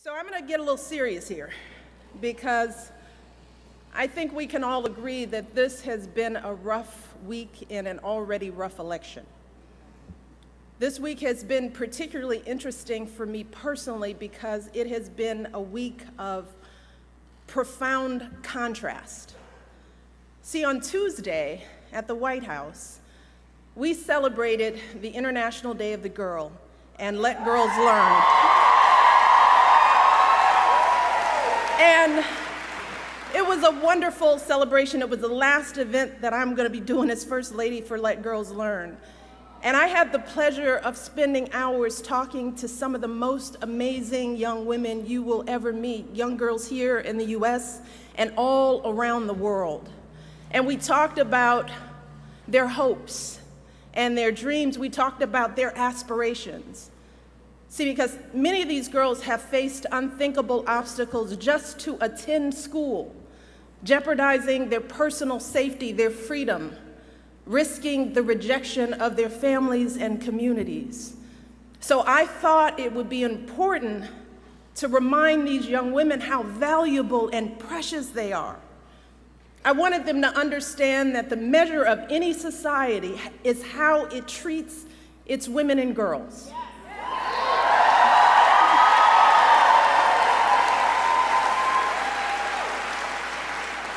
So I'm going to get a little serious here because I think we can all agree that this has been a rough week in an already rough election. This week has been particularly interesting for me personally because it has been a week of profound contrast. See, on Tuesday at the White House, we celebrated the International Day of the Girl and Let Girls Learn. And it was a wonderful celebration. It was the last event that I'm going to be doing as First Lady for Let Girls Learn. And I had the pleasure of spending hours talking to some of the most amazing young women you will ever meet, young girls here in the US and all around the world. And we talked about their hopes and their dreams. We talked about their aspirations. See, because many of these girls have faced unthinkable obstacles just to attend school, jeopardizing their personal safety, their freedom, risking the rejection of their families and communities. So I thought it would be important to remind these young women how valuable and precious they are. I wanted them to understand that the measure of any society is how it treats its women and girls.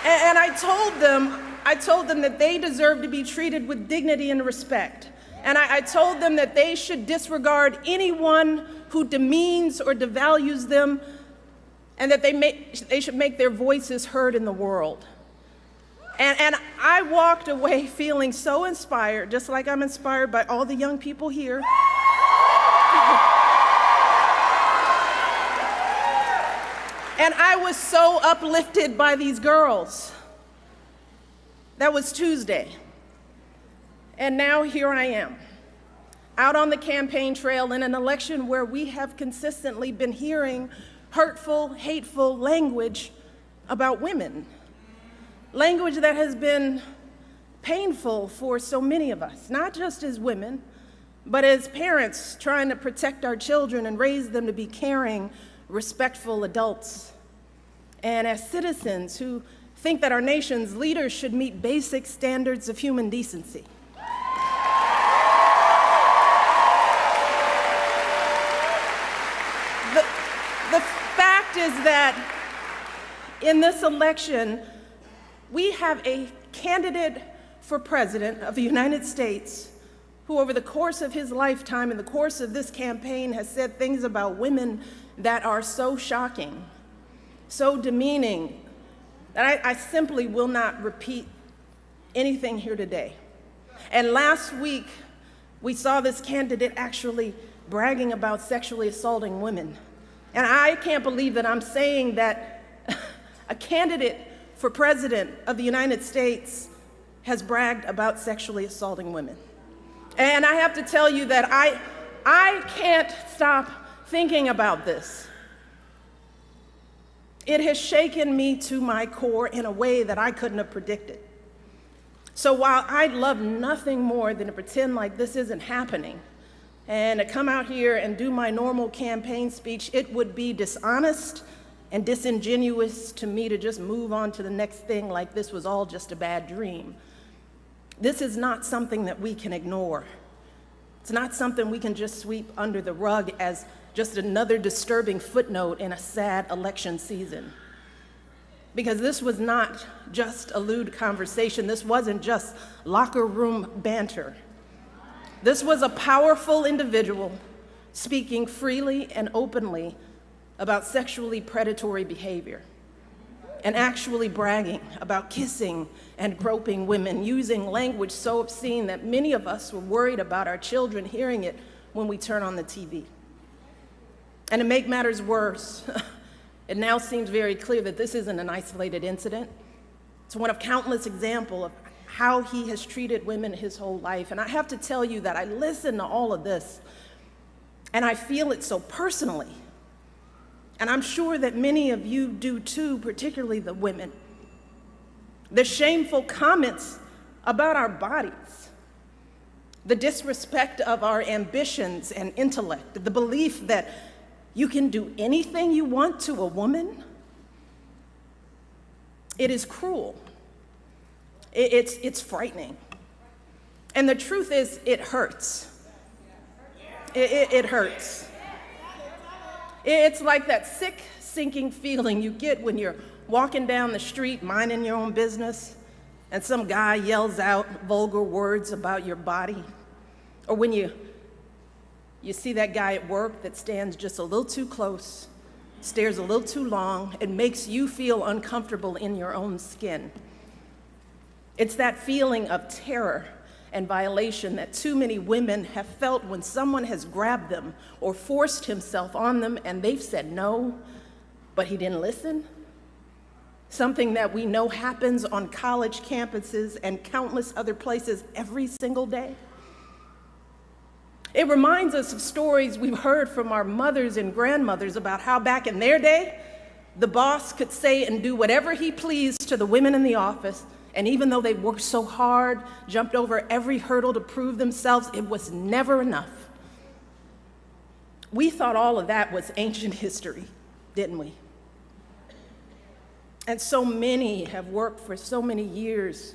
And I told them that they deserve to be treated with dignity and respect. And I told them that they should disregard anyone who demeans or devalues them, and that they should make their voices heard in the world. And I walked away feeling so inspired, just like I'm inspired by all the young people here. And I was so uplifted by these girls. That was Tuesday. And now here I am, out on the campaign trail in an election where we have consistently been hearing hurtful, hateful language about women. Language that has been painful for so many of us, not just as women, but as parents trying to protect our children and raise them to be caring, respectful adults. And as citizens who think that our nation's leaders should meet basic standards of human decency. The fact is that in this election, we have a candidate for president of the United States who over the course of his lifetime, in the course of this campaign, has said things about women that are so shocking, so demeaning, that I simply will not repeat anything here today. And last week, we saw this candidate actually bragging about sexually assaulting women. And I can't believe that I'm saying that a candidate for president of the United States has bragged about sexually assaulting women. And I have to tell you that I can't stop thinking about this. It has shaken me to my core in a way that I couldn't have predicted. So while I'd love nothing more than to pretend like this isn't happening and to come out here and do my normal campaign speech, it would be dishonest and disingenuous to me to just move on to the next thing like this was all just a bad dream. This is not something that we can ignore. It's not something we can just sweep under the rug as just another disturbing footnote in a sad election season. Because this was not just a lewd conversation. This wasn't just locker room banter. This was a powerful individual speaking freely and openly about sexually predatory behavior and actually bragging about kissing and groping women, using language so obscene that many of us were worried about our children hearing it when we turn on the TV. And to make matters worse, it now seems very clear that this isn't an isolated incident. It's one of countless examples of how he has treated women his whole life. And I have to tell you that I listen to all of this, and I feel it so personally. And I'm sure that many of you do too, particularly the women. The shameful comments about our bodies, the disrespect of our ambitions and intellect, the belief that you can do anything you want to a woman, it is cruel. It's frightening. And the truth is, it hurts. It hurts. It's like that sick, sinking feeling you get when you're walking down the street, minding your own business, and some guy yells out vulgar words about your body. Or when you see that guy at work that stands just a little too close, stares a little too long, and makes you feel uncomfortable in your own skin. It's that feeling of terror and violation that too many women have felt when someone has grabbed them or forced himself on them and they've said no, but he didn't listen. Something that we know happens on college campuses and countless other places every single day. It reminds us of stories we've heard from our mothers and grandmothers about how back in their day, the boss could say and do whatever he pleased to the women in the office, and even though they worked so hard, jumped over every hurdle to prove themselves, it was never enough. We thought all of that was ancient history, didn't we? And so many have worked for so many years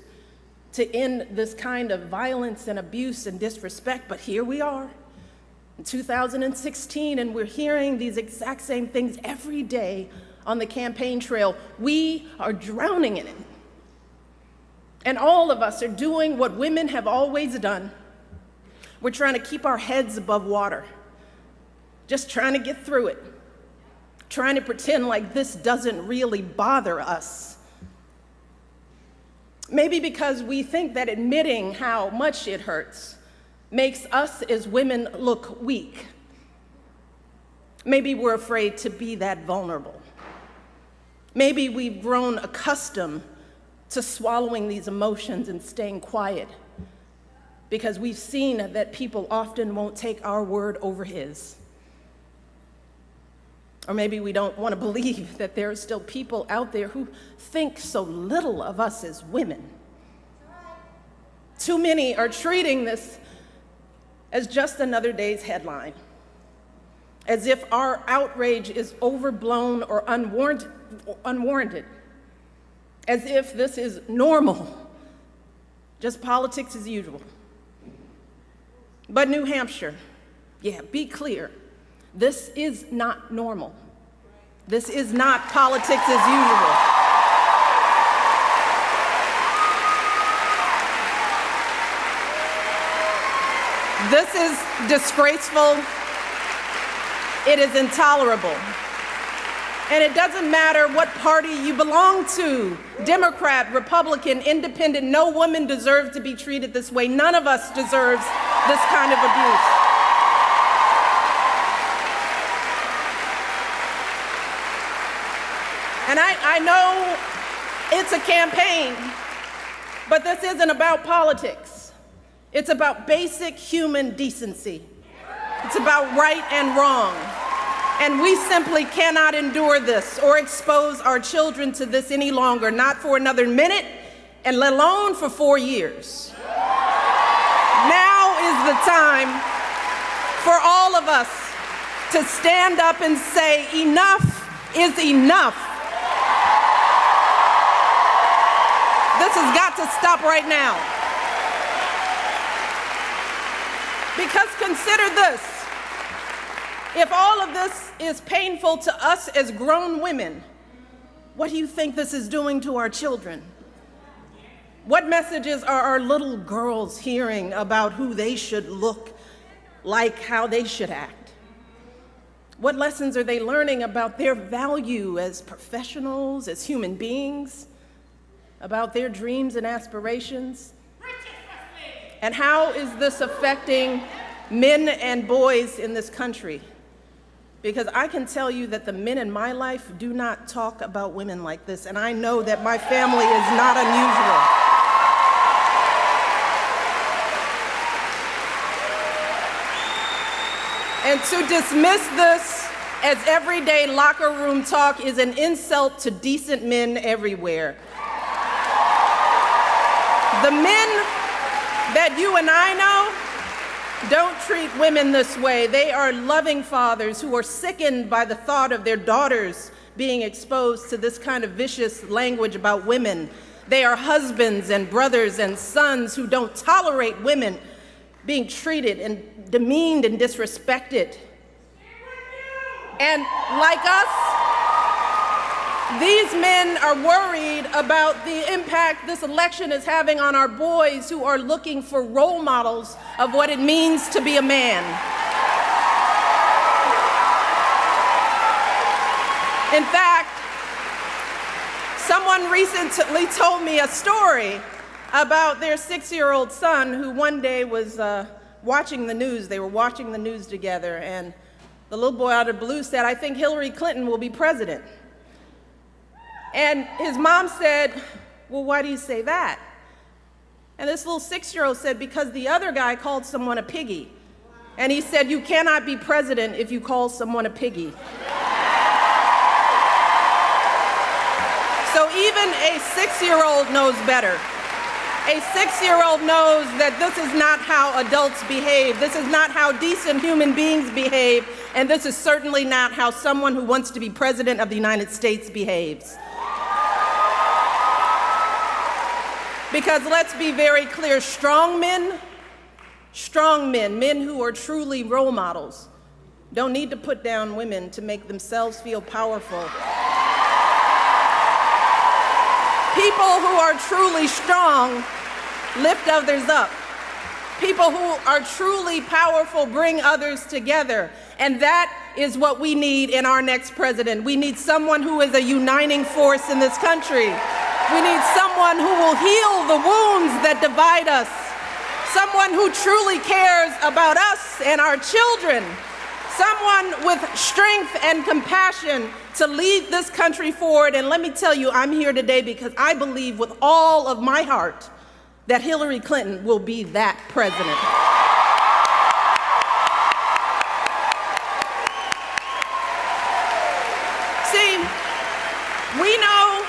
to end this kind of violence and abuse and disrespect, but here we are in 2016, and we're hearing these exact same things every day on the campaign trail. We are drowning in it. And all of us are doing what women have always done. We're trying to keep our heads above water, just trying to get through it, trying to pretend like this doesn't really bother us. Maybe because we think that admitting how much it hurts makes us as women look weak. Maybe we're afraid to be that vulnerable. Maybe we've grown accustomed to swallowing these emotions and staying quiet because we've seen that people often won't take our word over his. Or maybe we don't want to believe that there are still people out there who think so little of us as women. Too many are treating this as just another day's headline, as if our outrage is overblown or unwarranted, as if this is normal, just politics as usual. But New Hampshire, be clear, this is not normal. This is not politics as usual. This is disgraceful. It is intolerable. And it doesn't matter what party you belong to, Democrat, Republican, Independent, no woman deserves to be treated this way. None of us deserves this kind of abuse. And I know it's a campaign, but this isn't about politics. It's about basic human decency. It's about right and wrong. And we simply cannot endure this or expose our children to this any longer, not for another minute, and let alone for 4 years. Now is the time for all of us to stand up and say, enough is enough. This has got to stop right now. Because consider this. If all of this is painful to us as grown women, what do you think this is doing to our children? What messages are our little girls hearing about who they should look like, how they should act? What lessons are they learning about their value as professionals, as human beings, about their dreams and aspirations? And how is this affecting men and boys in this country? Because I can tell you that the men in my life do not talk about women like this, and I know that my family is not unusual. And to dismiss this as everyday locker room talk is an insult to decent men everywhere. The men that you and I know don't treat women this way. They are loving fathers who are sickened by the thought of their daughters being exposed to this kind of vicious language about women. They are husbands and brothers and sons who don't tolerate women being treated and demeaned and disrespected. And like us, these men are worried about the impact this election is having on our boys who are looking for role models of what it means to be a man. In fact, someone recently told me a story about their 6-year-old son who one day was watching the news. They were watching the news together, and the little boy out of the blue said, "I think Hillary Clinton will be president." And his mom said, "Well, why do you say that?" And this little 6-year-old said, "Because the other guy called someone a piggy." And he said, "You cannot be president if you call someone a piggy." So even a 6-year-old knows better. A 6-year-old knows that this is not how adults behave. This is not how decent human beings behave. And this is certainly not how someone who wants to be president of the United States behaves. Because let's be very clear, strong men, men who are truly role models, don't need to put down women to make themselves feel powerful. People who are truly strong lift others up. People who are truly powerful bring others together. And that is what we need in our next president. We need someone who is a uniting force in this country. We need someone who will heal the wounds that divide us. Someone who truly cares about us and our children. Someone with strength and compassion to lead this country forward. And let me tell you, I'm here today because I believe with all of my heart that Hillary Clinton will be that president. See, we know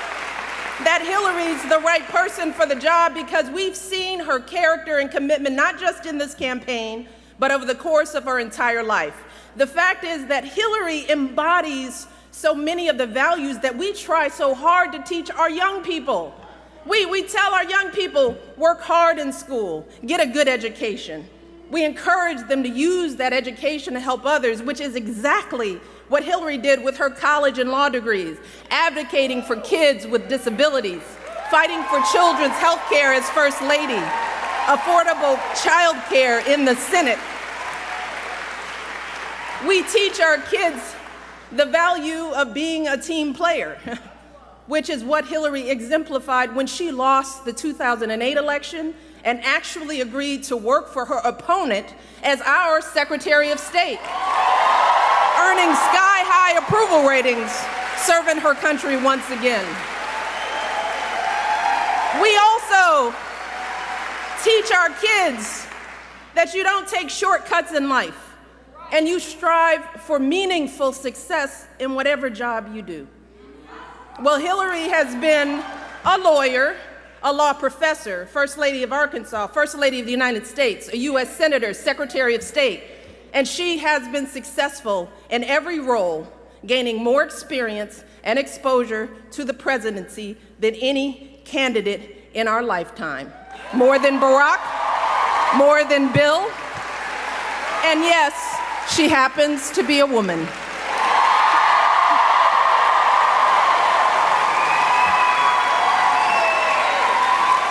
that Hillary's the right person for the job because we've seen her character and commitment, not just in this campaign, but over the course of her entire life. The fact is that Hillary embodies so many of the values that we try so hard to teach our young people. We tell our young people, work hard in school, get a good education. We encourage them to use that education to help others, which is exactly what Hillary did with her college and law degrees, advocating for kids with disabilities, fighting for children's health care as First Lady, affordable child care in the Senate. We teach our kids the value of being a team player, which is what Hillary exemplified when she lost the 2008 election and actually agreed to work for her opponent as our Secretary of State, earning sky-high approval ratings, serving her country once again. We also teach our kids that you don't take shortcuts in life, and you strive for meaningful success in whatever job you do. Well, Hillary has been a lawyer, a law professor, First Lady of Arkansas, First Lady of the United States, a U.S. Senator, Secretary of State, and she has been successful in every role, gaining more experience and exposure to the presidency than any candidate in our lifetime. More than Barack, more than Bill, and yes, she happens to be a woman.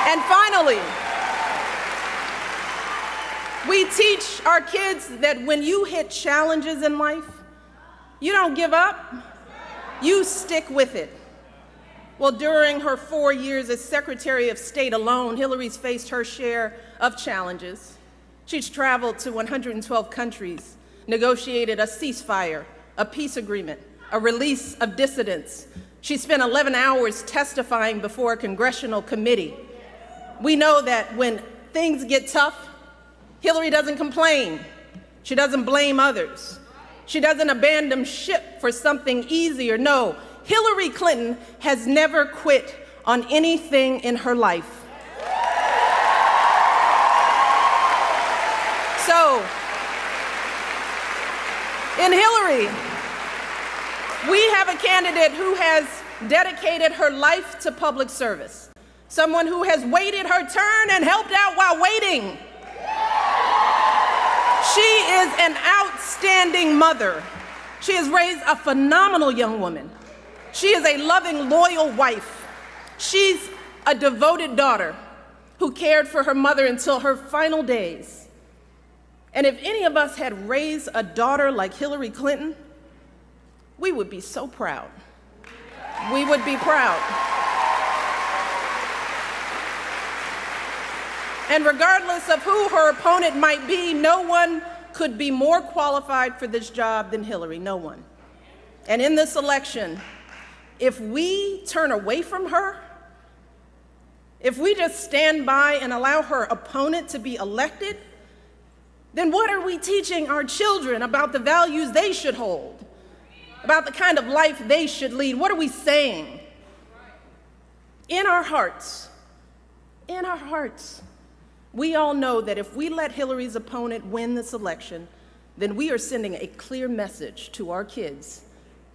And finally, we teach our kids that when you hit challenges in life, you don't give up, you stick with it. Well, during her 4 years as Secretary of State alone, Hillary's faced her share of challenges. She's traveled to 112 countries, negotiated a ceasefire, a peace agreement, a release of dissidents. She spent 11 hours testifying before a congressional committee. We know that when things get tough, Hillary doesn't complain. She doesn't blame others. She doesn't abandon ship for something easier. No, Hillary Clinton has never quit on anything in her life. So So, in Hillary, we have a candidate who has dedicated her life to public service, someone who has waited her turn and helped out while waiting. She is an outstanding mother. She has raised a phenomenal young woman. She is a loving, loyal wife. She's a devoted daughter who cared for her mother until her final days. And if any of us had raised a daughter like Hillary Clinton, we would be so proud. We would be proud. And regardless of who her opponent might be, no one could be more qualified for this job than Hillary, no one. And in this election, if we turn away from her, if we just stand by and allow her opponent to be elected, then what are we teaching our children about the values they should hold, about the kind of life they should lead? What are we saying? In our hearts, we all know that if we let Hillary's opponent win this election, then we are sending a clear message to our kids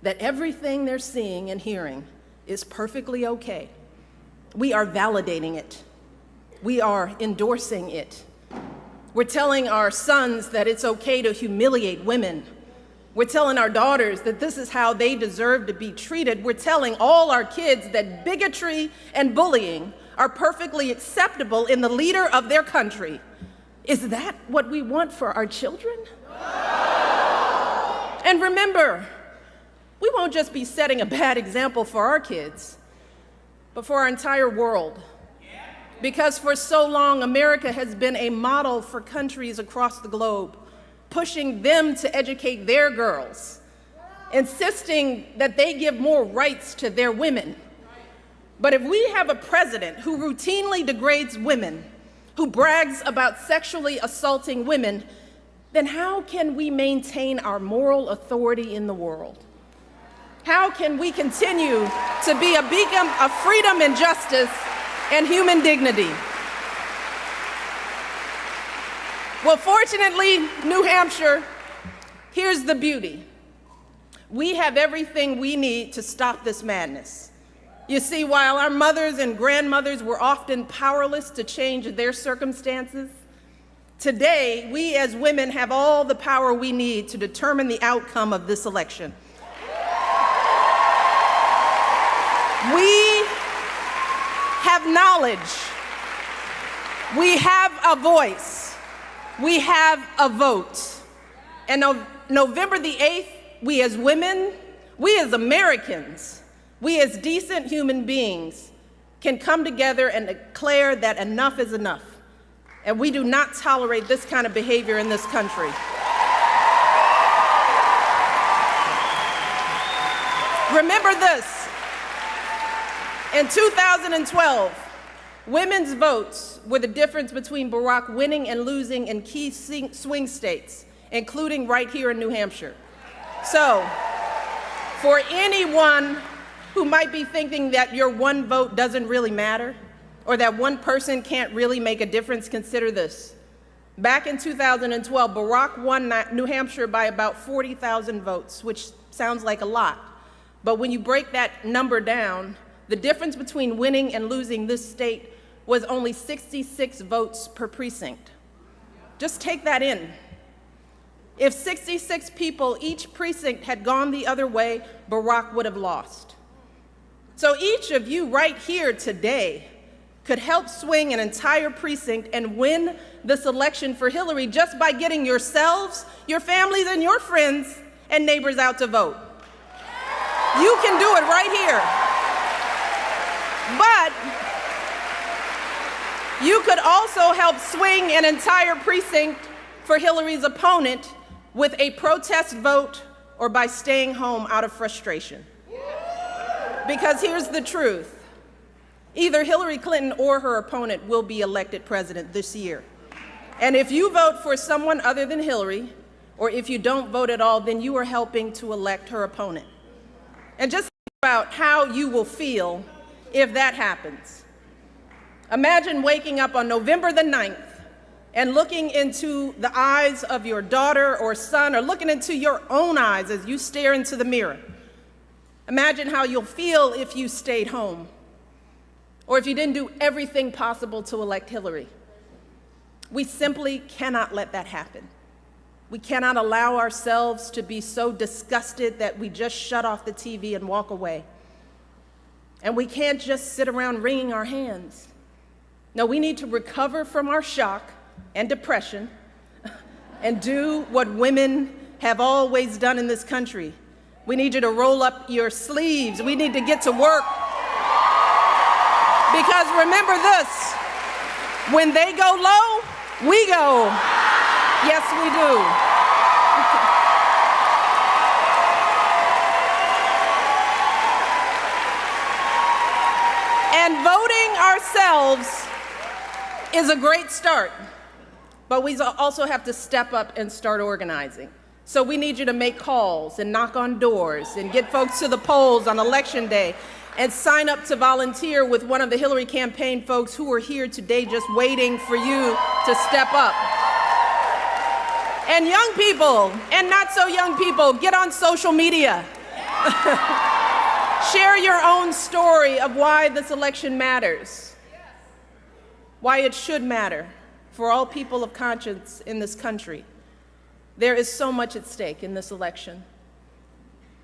that everything they're seeing and hearing is perfectly okay. We are validating it. We are endorsing it. We're telling our sons that it's okay to humiliate women. We're telling our daughters that this is how they deserve to be treated. We're telling all our kids that bigotry and bullying are perfectly acceptable in the leader of their country. Is that what we want for our children? And remember, we won't just be setting a bad example for our kids, but for our entire world. Because for so long, America has been a model for countries across the globe, pushing them to educate their girls, insisting that they give more rights to their women. But if we have a president who routinely degrades women, who brags about sexually assaulting women, then how can we maintain our moral authority in the world? How can we continue to be a beacon of freedom and justice and human dignity? Well, fortunately, New Hampshire, here's the beauty. We have everything we need to stop this madness. You see, while our mothers and grandmothers were often powerless to change their circumstances, today, we as women have all the power we need to determine the outcome of this election. We have knowledge. We have a voice. We have a vote. And on November the 8th, we as women, we as Americans, we as decent human beings can come together and declare that enough is enough. And we do not tolerate this kind of behavior in this country. Remember this. In 2012, women's votes were the difference between Barack winning and losing in key swing states, including right here in New Hampshire. So, for anyone who might be thinking that your one vote doesn't really matter, or that one person can't really make a difference, consider this. Back in 2012, Barack won New Hampshire by about 40,000 votes, which sounds like a lot. But when you break that number down, the difference between winning and losing this state was only 66 votes per precinct. Just take that in. If 66 people, each precinct had gone the other way, Barack would have lost. So each of you right here today could help swing an entire precinct and win this election for Hillary just by getting yourselves, your families, and your friends and neighbors out to vote. You can do it right here. But you could also help swing an entire precinct for Hillary's opponent with a protest vote or by staying home out of frustration. Because here's the truth. Either Hillary Clinton or her opponent will be elected president this year. And if you vote for someone other than Hillary, or if you don't vote at all, then you are helping to elect her opponent. And just think about how you will feel if that happens. Imagine waking up on November the 9th and looking into the eyes of your daughter or son, or looking into your own eyes as you stare into the mirror. Imagine how you'll feel if you stayed home, or if you didn't do everything possible to elect Hillary. We simply cannot let that happen. We cannot allow ourselves to be so disgusted that we just shut off the TV and walk away. And we can't just sit around wringing our hands. No, we need to recover from our shock and depression and do what women have always done in this country. We need you to roll up your sleeves. We need to get to work. Because remember this, when they go low, we go. Yes, we do. And voting ourselves is a great start, but we also have to step up and start organizing. So we need you to make calls and knock on doors and get folks to the polls on Election Day and sign up to volunteer with one of the Hillary campaign folks who are here today just waiting for you to step up. And young people and not so young people, get on social media. Share your own story of why this election matters, why it should matter for all people of conscience in this country. There is so much at stake in this election.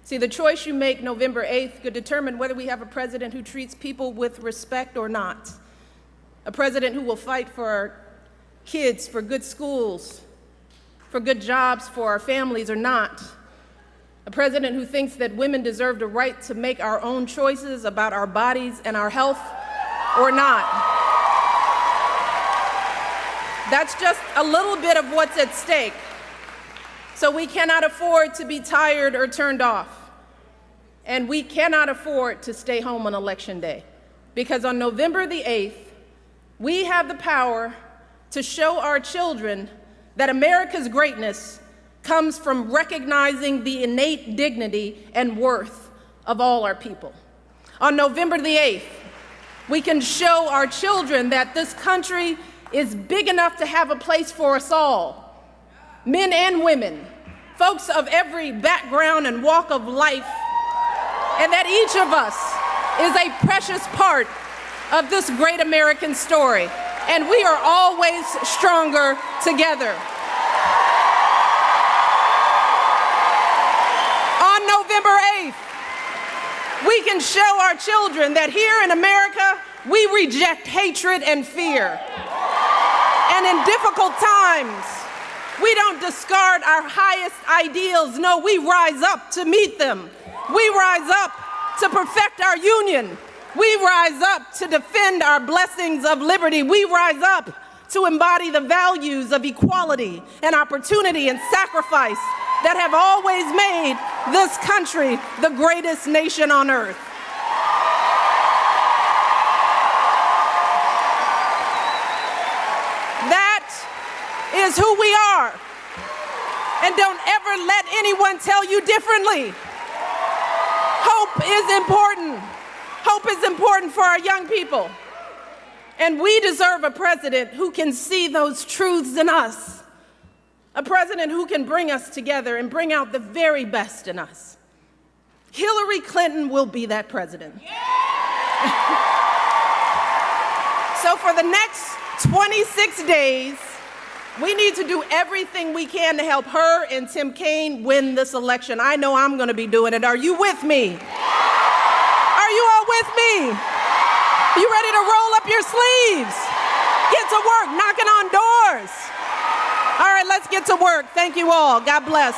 See, the choice you make November 8th could determine whether we have a president who treats people with respect or not, a president who will fight for our kids, for good schools, for good jobs for our families or not, a president who thinks that women deserve the right to make our own choices about our bodies and our health or not. That's just a little bit of what's at stake. So we cannot afford to be tired or turned off. And we cannot afford to stay home on Election Day. Because on November the 8th, we have the power to show our children that America's greatness comes from recognizing the innate dignity and worth of all our people. On November the 8th, we can show our children that this country is big enough to have a place for us all, men and women, folks of every background and walk of life, and that each of us is a precious part of this great American story, and we are always stronger together. On November 8th, we can show our children that here in America, we reject hatred and fear. And in difficult times, we don't discard our highest ideals. No, we rise up to meet them. We rise up to perfect our union. We rise up to defend our blessings of liberty. We rise up to embody the values of equality and opportunity and sacrifice that have always made this country the greatest nation on earth. That is who we are. And don't ever let anyone tell you differently. Hope is important. Hope is important for our young people. And we deserve a president who can see those truths in us. A president who can bring us together and bring out the very best in us. Hillary Clinton will be that president. So for the next 26 days, we need to do everything we can to help her and Tim Kaine win this election. I know I'm going to be doing it. Are you with me? Are you all with me? You ready to roll up your sleeves? Get to work, knocking on doors. All right, let's get to work. Thank you all. God bless.